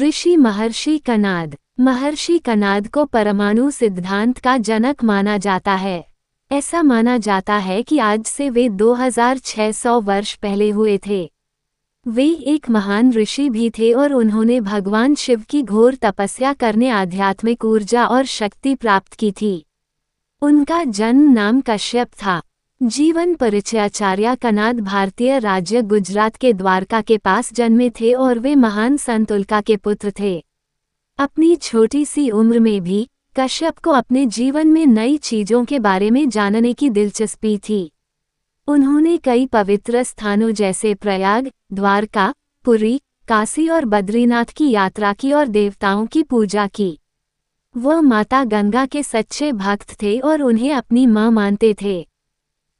ऋषि महर्षि कणाद। महर्षि कणाद को परमाणु सिद्धांत का जनक माना जाता है। ऐसा माना जाता है कि आज से वे 2600 वर्ष पहले हुए थे। वे एक महान ऋषि भी थे और उन्होंने भगवान शिव की घोर तपस्या करने आध्यात्मिक ऊर्जा और शक्ति प्राप्त की थी। उनका जन्म नाम कश्यप था। जीवन परिचय। आचार्य कणाद भारतीय राज्य गुजरात के द्वारका के पास जन्मे थे और वे महान संत उल्का के पुत्र थे। अपनी छोटी सी उम्र में भी कश्यप को अपने जीवन में नई चीजों के बारे में जानने की दिलचस्पी थी। उन्होंने कई पवित्र स्थानों जैसे प्रयाग, द्वारका, पुरी, काशी और बद्रीनाथ की यात्रा की और देवताओं की पूजा की। वह माता गंगा के सच्चे भक्त थे और उन्हें अपनी मां मानते थे।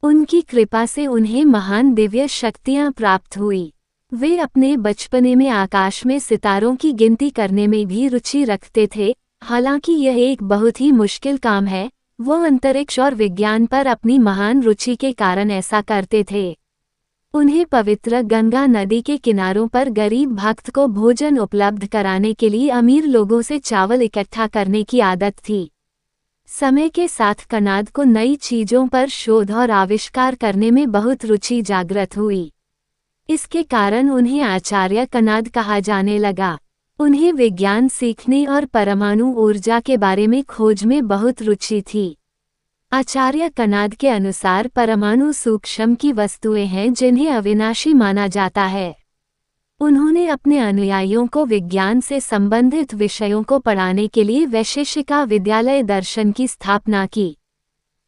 उनकी कृपा से उन्हें महान दिव्य शक्तियां प्राप्त हुई। वे अपने बचपने में आकाश में सितारों की गिनती करने में भी रुचि रखते थे। हालांकि यह एक बहुत ही मुश्किल काम है, वो अंतरिक्ष और विज्ञान पर अपनी महान रुचि के कारण ऐसा करते थे। उन्हें पवित्र गंगा नदी के किनारों पर गरीब भक्त को भोजन उपलब्ध कराने के लिए अमीर लोगों से चावल इकट्ठा करने की आदत थी। समय के साथ कणाद को नई चीजों पर शोध और आविष्कार करने में बहुत रुचि जागृत हुई। इसके कारण उन्हें आचार्य कणाद कहा जाने लगा। उन्हें विज्ञान सीखने और परमाणु ऊर्जा के बारे में खोज में बहुत रुचि थी। आचार्य कणाद के अनुसार परमाणु सूक्ष्म की वस्तुएं हैं जिन्हें अविनाशी माना जाता है। उन्होंने अपने अनुयायियों को विज्ञान से संबंधित विषयों को पढ़ाने के लिए वैशेषिका विद्यालय दर्शन की स्थापना की।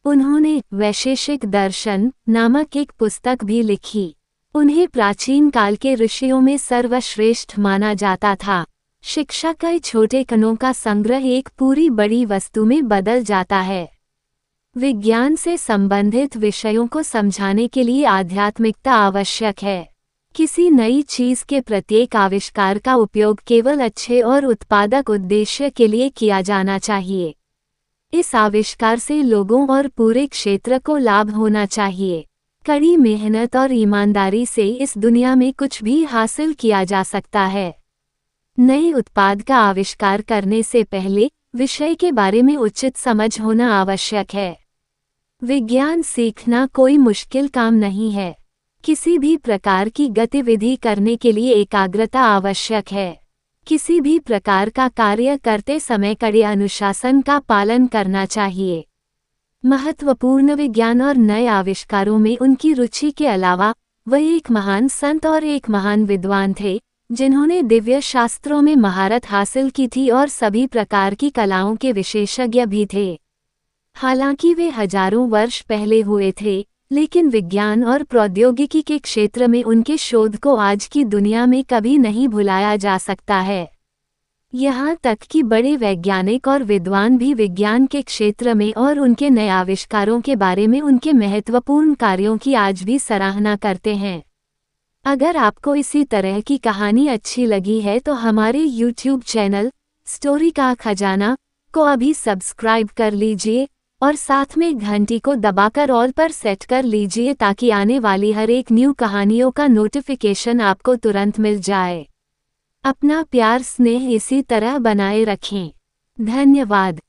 उन्होंने वैशेषिक दर्शन नामक एक पुस्तक भी लिखी। उन्हें प्राचीन काल के ऋषियों में सर्वश्रेष्ठ माना जाता था। शिक्षा कई छोटे कणों का संग्रह एक पूरी बड़ी वस्तु में बदल जाता है। विज्ञान से संबंधित विषयों को समझाने के लिए आध्यात्मिकता आवश्यक है। किसी नई चीज के प्रत्येक आविष्कार का उपयोग केवल अच्छे और उत्पादक उद्देश्य के लिए किया जाना चाहिए। इस आविष्कार से लोगों और पूरे क्षेत्र को लाभ होना चाहिए। कड़ी मेहनत और ईमानदारी से इस दुनिया में कुछ भी हासिल किया जा सकता है। नए उत्पाद का आविष्कार करने से पहले विषय के बारे में उचित समझ होना आवश्यक है। विज्ञान सीखना कोई मुश्किल काम नहीं है। किसी भी प्रकार की गतिविधि करने के लिए एकाग्रता आवश्यक है। किसी भी प्रकार का कार्य करते समय कड़े अनुशासन का पालन करना चाहिए। महत्वपूर्ण विज्ञान और नए आविष्कारों में उनकी रुचि के अलावा वह एक महान संत और एक महान विद्वान थे, जिन्होंने दिव्य शास्त्रों में महारत हासिल की थी और सभी प्रकार की कलाओं के विशेषज्ञ भी थे। हालांकि वे हजारों वर्ष पहले हुए थे, लेकिन विज्ञान और प्रौद्योगिकी के क्षेत्र में उनके शोध को आज की दुनिया में कभी नहीं भुलाया जा सकता है। यहाँ तक कि बड़े वैज्ञानिक और विद्वान भी विज्ञान के क्षेत्र में और उनके नए आविष्कारों के बारे में उनके महत्वपूर्ण कार्यों की आज भी सराहना करते हैं। अगर आपको इसी तरह की कहानी अच्छी लगी है तो हमारे YouTube चैनल स्टोरी का खजाना को अभी सब्सक्राइब कर लीजिए और साथ में घंटी को दबाकर ऑल पर सेट कर लीजिए ताकि आने वाली हर एक न्यू कहानियों का नोटिफिकेशन आपको तुरंत मिल जाए। अपना प्यार स्नेह इसी तरह बनाए रखें। धन्यवाद।